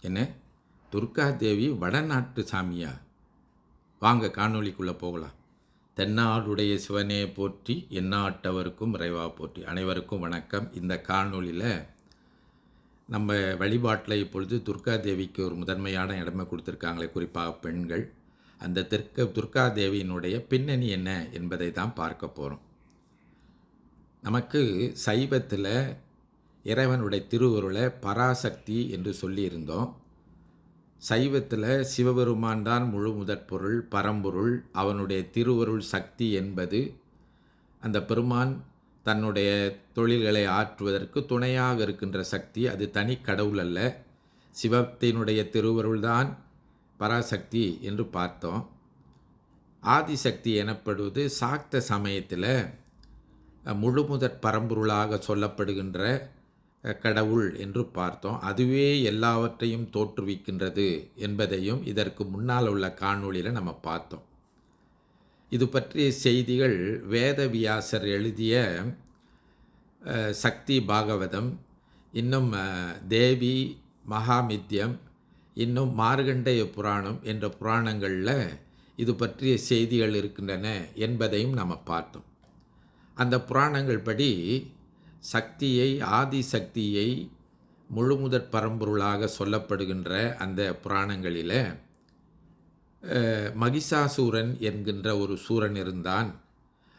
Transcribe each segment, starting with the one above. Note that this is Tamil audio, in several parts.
என்ன, துர்காதேவி வடநாட்டு சாமியா? வாங்க காணொளிக்குள்ளே போகலாம். தென்னாடுடைய சிவனே போற்றி, எந்நாட்டவருக்கும் இறைவா போற்றி. அனைவருக்கும் வணக்கம். இந்த காணொளியில் நம்ம வழிபாட்டில் இப்பொழுது துர்காதேவிக்கு ஒரு முதன்மையான இடமை கொடுத்துருக்காங்களே, குறிப்பாக பெண்கள். அந்த துர்காதேவியினுடைய பின்னணி என்ன என்பதை தான் பார்க்க போகிறோம். நமக்கு சைவத்தில் இறைவனுடைய திருவருளை பராசக்தி என்று சொல்லியிருந்தோம். சைவத்தில் சிவபெருமான் தான் முழு முதற்பொருள், பரம்பொருள். அவனுடைய திருவருள் சக்தி என்பது அந்த பெருமான் தன்னுடைய தொழில்களை ஆற்றுவதற்கு துணையாக இருக்கின்ற சக்தி. அது தனி கடவுள் அல்ல, சிவத்தினுடைய திருவருள்தான் பராசக்தி என்று பார்த்தோம். ஆதிசக்தி எனப்படுவது சாக்த சமயத்தில் முழுமுதற் பரம்பொருளாக சொல்லப்படுகின்ற கடவுள் என்று பார்த்தோம். அதுவே எல்லாவற்றையும் தோற்றுவிக்கின்றது என்பதையும் இதற்கு முன்னால் உள்ள காணொளியில் நம்ம பார்த்தோம். இது பற்றிய செய்திகள் வேதவியாசர் எழுதிய சக்தி பாகவதம், இன்னும் தேவி மகாமித்யம், இன்னும் மார்கண்டேய புராணம் என்ற புராணங்களில் இது பற்றிய செய்திகள் இருக்கின்றன என்பதையும் நம்ம பார்த்தோம். அந்த புராணங்கள் படி சக்தியை, ஆதிசக்தியை முழுமுதற் பரம்பொருளாக சொல்லப்படுகின்ற அந்த புராணங்களில் மகிஷாசூரன் என்கின்ற ஒரு சூரன் இருந்தான்.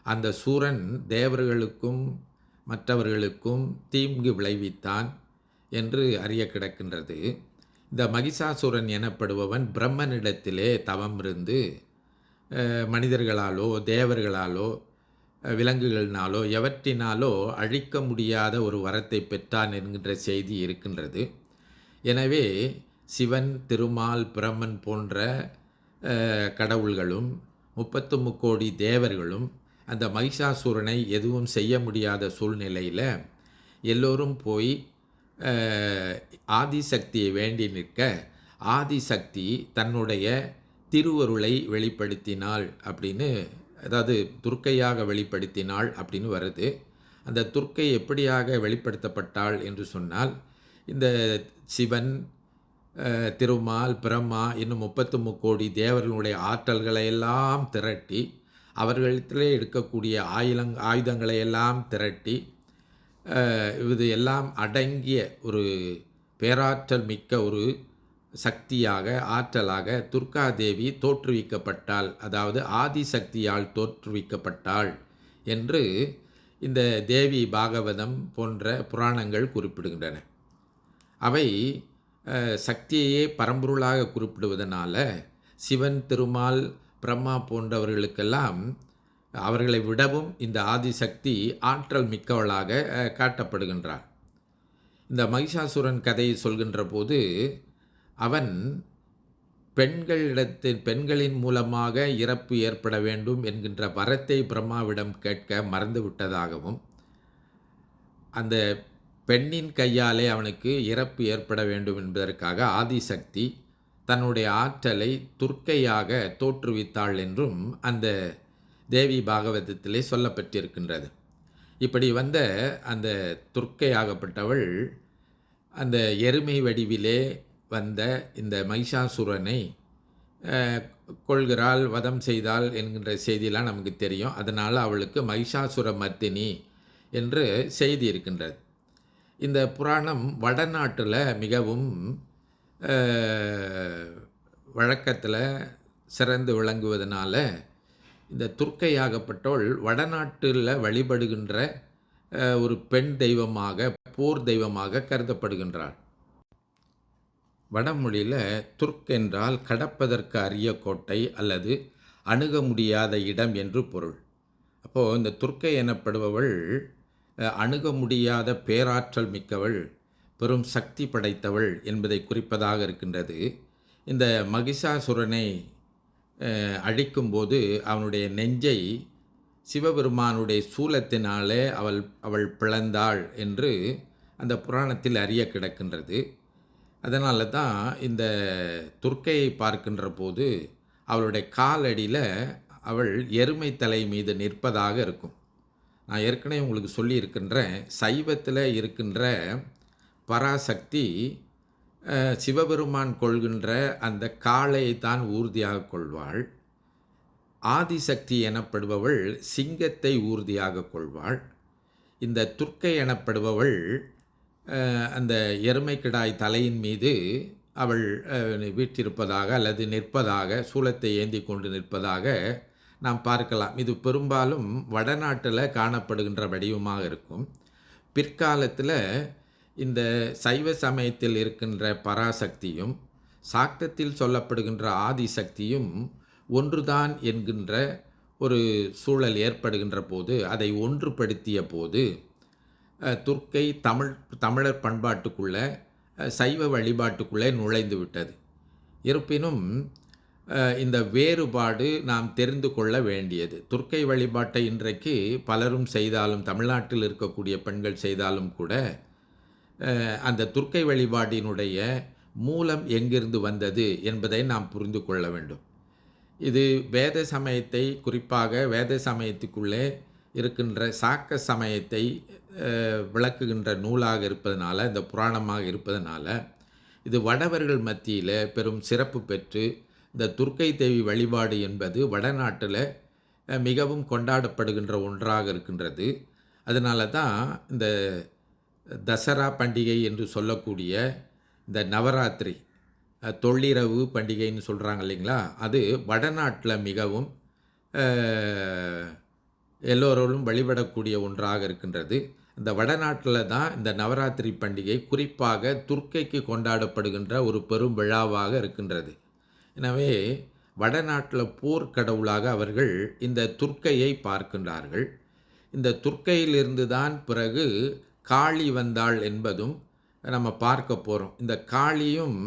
அந்த சூரன் தேவர்களுக்கும் மற்றவர்களுக்கும் தீங்கு விளைவித்தான் என்று அறிய கிடக்கின்றது. இந்த மகிஷாசூரன் எனப்படுபவன் பிரம்மனிடத்திலே தவம் இருந்து மனிதர்களாலோ தேவர்களாலோ விலங்குகளினாலோ எவற்றினாலோ அழிக்க முடியாத ஒரு வரத்தை பெற்றான் என்கின்ற செய்தி இருக்கின்றது. எனவே சிவன், திருமால், பிரம்மன் போன்ற கடவுள்களும் 33 கோடி தேவர்களும் அந்த மகிஷாசூரனை எதுவும் செய்ய முடியாத சூழ்நிலையில் எல்லோரும் போய் ஆதிசக்தியை வேண்டி நிற்க, ஆதிசக்தி தன்னுடைய திருவருளை வெளிப்படுத்தினாள் அப்படின்னு, அதாவது துர்க்கையாக வெளிப்படுத்தினாள் அப்படின்னு வருது. அந்த துர்க்கை எப்படியாக வெளிப்படுத்தப்பட்டாள் என்று சொன்னால், இந்த சிவன், திருமால், பிரம்மா இன்னும் 33 கோடி தேவர்களுடைய ஆற்றல்களை எல்லாம் திரட்டி, அவர்களிடத்திலே இருக்கக்கூடிய ஆயுதங்களை எல்லாம் திரட்டி, இது எல்லாம் அடங்கிய ஒரு பேராற்றல் மிக்க ஒரு சக்தியாக, ஆற்றலாக துர்காதேவி தோற்றுவிக்கப்பட்டாள். அதாவது ஆதிசக்தியால் தோற்றுவிக்கப்பட்டாள் என்று இந்த தேவி பாகவதம் போன்ற புராணங்கள் குறிப்பிடுகின்றன. அவை சக்தியையே பரம்பொருளாக குறிப்பிடுவதனால சிவன், திருமால், பிரம்மா போன்றவர்களுக்கெல்லாம் அவர்களை விடவும் இந்த ஆதிசக்தி ஆற்றல் மிக்கவளாக காட்டப்படுகின்றாள். இந்த மகிஷாசுரன் கதையை சொல்கின்ற போது அவன் பெண்களின் மூலமாக இறப்பு ஏற்பட வேண்டும் என்கின்ற வரத்தை பிரம்மாவிடம் கேட்க மறந்துவிட்டதாகவும், அந்த பெண்ணின் கையாலே அவனுக்கு இறப்பு ஏற்பட வேண்டும் என்பதற்காக ஆதிசக்தி தன்னுடைய ஆற்றலை துர்க்கையாக தோற்றுவித்தாள் என்றும் அந்த தேவி பாகவதத்திலே சொல்லப்பட்டிருக்கின்றது. இப்படி வந்த அந்த துர்க்கையாகப்பட்டவள் அந்த எருமை வடிவிலே வந்த இந்த மகிஷாசுரனை கொள்கிறாள், வதம் செய்தாள் என்கின்ற செய்தியெல்லாம் நமக்கு தெரியும். அதனால் அவளுக்கு மகிஷாசுர மர்த்தினி என்று செய்தி இருக்கின்றது. இந்த புராணம் வடநாட்டில் மிகவும் வழக்கத்தில் சிறந்து விளங்குவதனால இந்த துர்க்கையாகப்பட்டவள் வடநாட்டில் வழிபடுகின்ற ஒரு பெண் தெய்வமாக, போர் தெய்வமாக கருதப்படுகின்றாள். வடமொழியில் துர்க் என்றால் கடப்பதற்கு அரிய கோட்டை அல்லது அணுக முடியாத இடம் என்று பொருள். அப்போது இந்த துர்க்கை எனப்படுபவள் அணுக முடியாத பேராற்றல் மிக்கவள், பெரும் சக்தி படைத்தவள் என்பதை குறிப்பதாக இருக்கின்றது. இந்த மகிஷாசுரனை அழிக்கும்போது அவனுடைய நெஞ்சை சிவபெருமானுடைய சூலத்தினாலே அவள் பிளந்தாள் என்று அந்த புராணத்தில் அறிய கிடக்கின்றது. அதனால தான் இந்த துர்க்கையை பார்க்கின்ற போது அவளுடைய காலடியில் அவள் எருமை தலை மீது நிற்பதாக இருக்கும். நான் ஏற்கனவே உங்களுக்கு சொல்லியிருக்கின்றேன், சைவத்தில் இருக்கின்ற பராசக்தி சிவபெருமான் கொள்கின்ற அந்த காளையை தான் ஊர்தியாக கொள்வாள். ஆதிசக்தி எனப்படுபவள் சிங்கத்தை ஊர்தியாக கொள்வாள். இந்த துர்க்கை எனப்படுபவள் அந்த எருமைக்கிடாய் தலையின் மீது அவள் வீற்றிருப்பதாக அல்லது நிற்பதாக, சூலத்தை ஏந்தி கொண்டு நிற்பதாக நாம் பார்க்கலாம். இது பெரும்பாலும் வடநாட்டில் காணப்படுகின்ற வடிவமாக இருக்கும். பிற்காலத்தில் இந்த சைவ சமயத்தில் இருக்கின்ற பராசக்தியும் சாக்தத்தில் சொல்லப்படுகின்ற ஆதிசக்தியும் ஒன்றுதான் என்கின்ற ஒரு சூழல் ஏற்படுகின்ற போது, அதை ஒன்றுபடுத்திய போது துர்க்கை தமிழர் பண்பாட்டுக்குள்ளே சைவ வழிபாட்டுக்குள்ளே நுழைந்து விட்டது. இருப்பினும் இந்த வேறுபாடு நாம் தெரிந்து கொள்ள வேண்டியது. துர்க்கை வழிபாட்டை இன்றைக்கு பலரும் செய்தாலும், தமிழ்நாட்டில் இருக்கக்கூடிய பெண்கள் செய்தாலும் கூட, அந்த துர்க்கை வழிபாட்டினுடைய மூலம் எங்கிருந்து வந்தது என்பதை நாம் புரிந்து கொள்ள வேண்டும். இது வேத சமயத்தை, குறிப்பாக வேத சமயத்துக்குள்ளே இருக்கின்ற சாக்க சமயத்தை விளக்குகின்ற நூலாக இருப்பதனால, இந்த புராணமாக இருப்பதனால, இது வடவர்கள் மத்தியில் பெரும் சிறப்பு பெற்று இந்த துர்க்கை தேவி வழிபாடு என்பது வடநாட்டில் மிகவும் கொண்டாடப்படுகின்ற ஒன்றாக இருக்கின்றது. அதனால தான் இந்த தசரா பண்டிகை என்று சொல்லக்கூடிய இந்த நவராத்திரி தொள்ளிரவு பண்டிகைன்னு சொல்கிறாங்க இல்லைங்களா, அது வடநாட்டில் மிகவும் எல்லோரும் வழிபடக்கூடிய ஒன்றாக இருக்கின்றது. இந்த வடநாட்டில் தான் இந்த நவராத்திரி பண்டிகை குறிப்பாக துர்க்கைக்கு கொண்டாடப்படுகின்ற ஒரு பெரும் விழாவாக இருக்கின்றது. எனவே வடநாட்டில் போர்க்கடவுளாக அவர்கள் இந்த துர்க்கையை பார்க்கின்றார்கள். இந்த துர்க்கையிலிருந்து தான் பிறகு காளி வந்தாள் என்பதும் நம்ம பார்க்க போகிறோம். இந்த காளியும்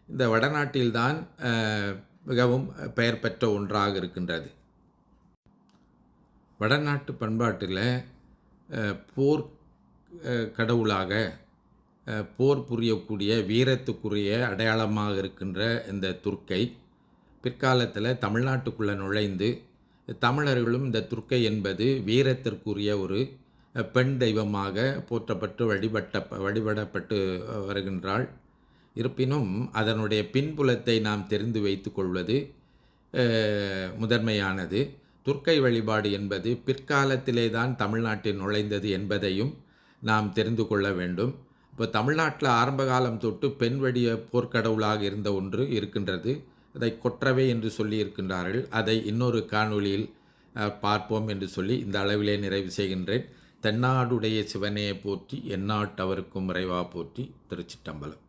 இந்த வடநாட்டில்தான் மிகவும் பெயர் பெற்ற ஒன்றாக இருக்கின்றது. வடநாட்டு பண்பாட்டில் போர் கடவுளாக, போர் புரியக்கூடிய வீரத்துக்குரிய அடையாளமாக இருக்கின்ற இந்த துர்க்கை பிற்காலத்தில் தமிழ்நாட்டுக்குள்ளே நுழைந்து, தமிழர்களும் இந்த துர்க்கை என்பது வீரத்திற்குரிய ஒரு பெண் தெய்வமாக போற்றப்பட்டு வழிபடப்பட்டு வருகின்றாள். இருப்பினும் அதனுடைய பின்புலத்தை நாம் தெரிந்து வைத்து கொள்வது முதன்மையானது. துர்க்கை வழிபாடு என்பது பிற்காலத்திலே தான் தமிழ்நாட்டில் நுழைந்தது என்பதையும் நாம் தெரிந்து கொள்ள வேண்டும். இப்போ தமிழ்நாட்டில் ஆரம்ப காலம் தொட்டு பெண் வடிவ போர்க்கடவுளாக இருந்த ஒன்று இருக்கின்றது. அதை கொற்றவை என்று சொல்லி இருக்கின்றார்கள். அதை இன்னொரு காணொளியில் பார்ப்போம் என்று சொல்லி இந்த அளவிலே நிறைவு செய்கின்றேன். தென்னாடுடைய சிவனையை போற்றி, எந்நாட்டவருக்கும் இறைவா போற்றி. திருச்சிற்றம்பலம்.